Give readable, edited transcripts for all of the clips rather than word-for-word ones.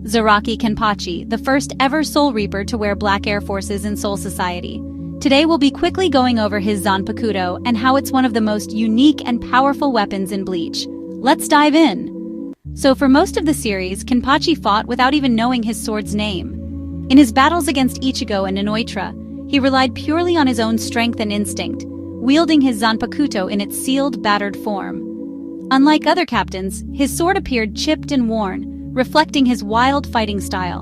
Zaraki Kenpachi, the first ever Soul Reaper to wear black Air Forces in Soul Society. Today we'll be quickly going over his Zanpakuto and how it's one of the most unique and powerful weapons in Bleach. Let's dive in! So for most of the series, Kenpachi fought without even knowing his sword's name. In his battles against Ichigo and Inoitra, he relied purely on his own strength and instinct, wielding his Zanpakuto in its sealed, battered form. Unlike other captains, his sword appeared chipped and worn, reflecting his wild fighting style.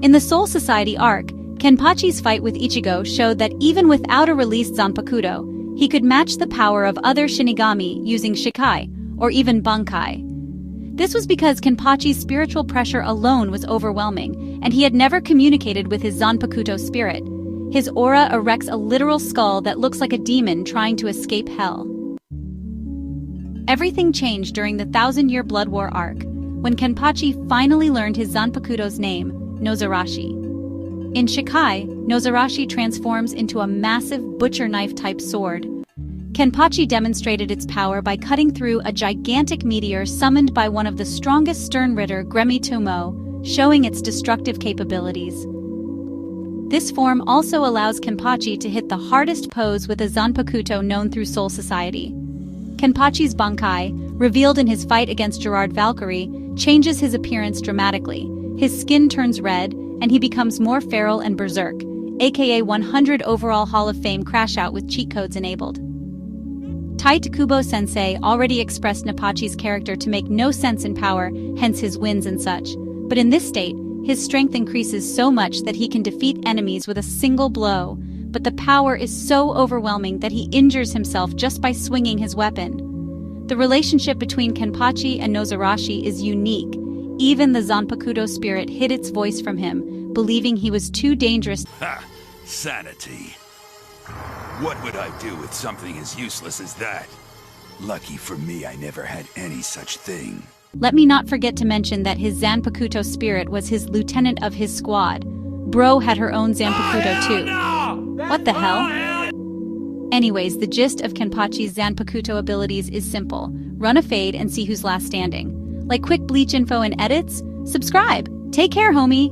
In the Soul Society arc, Kenpachi's fight with Ichigo showed that even without a released Zanpakuto, he could match the power of other Shinigami using Shikai, or even Bankai. This was because Kenpachi's spiritual pressure alone was overwhelming, and he had never communicated with his Zanpakuto spirit. His aura erects a literal skull that looks like a demon trying to escape hell. Everything changed during the Thousand-Year Blood War arc, when Kenpachi finally learned his Zanpakuto's name, Nozarashi. In Shikai, Nozarashi transforms into a massive butcher knife-type sword. Kenpachi demonstrated its power by cutting through a gigantic meteor summoned by one of the strongest Stern Ritter, Gremi Tomo, showing its destructive capabilities. This form also allows Kenpachi to hit the hardest pose with a Zanpakuto known through Soul Society. Kenpachi's Bankai, revealed in his fight against Gerard Valkyrie, changes his appearance dramatically. His skin turns red, and he becomes more feral and berserk, aka 100 overall Hall of Fame crash-out with cheat codes enabled. Tite Kubo-sensei already expressed Kenpachi's character to make no sense in power, hence his wins and such. But in this state, his strength increases so much that he can defeat enemies with a single blow, but the power is so overwhelming that he injures himself just by swinging his weapon. The relationship between Kenpachi and Nozarashi is unique. Even the Zanpakuto spirit hid its voice from him, believing he was too dangerous. Ha! Sanity. What would I do with something as useless as that? Lucky for me, I never had any such thing. Let me not forget to mention that his Zanpakuto spirit was his lieutenant of his squad. Bro had her own Zanpakuto too. What the hell? Anyways, the gist of Kenpachi's Zanpakuto abilities is simple. Run a fade and see who's last standing. Like quick Bleach info and edits? Subscribe! Take care, homie!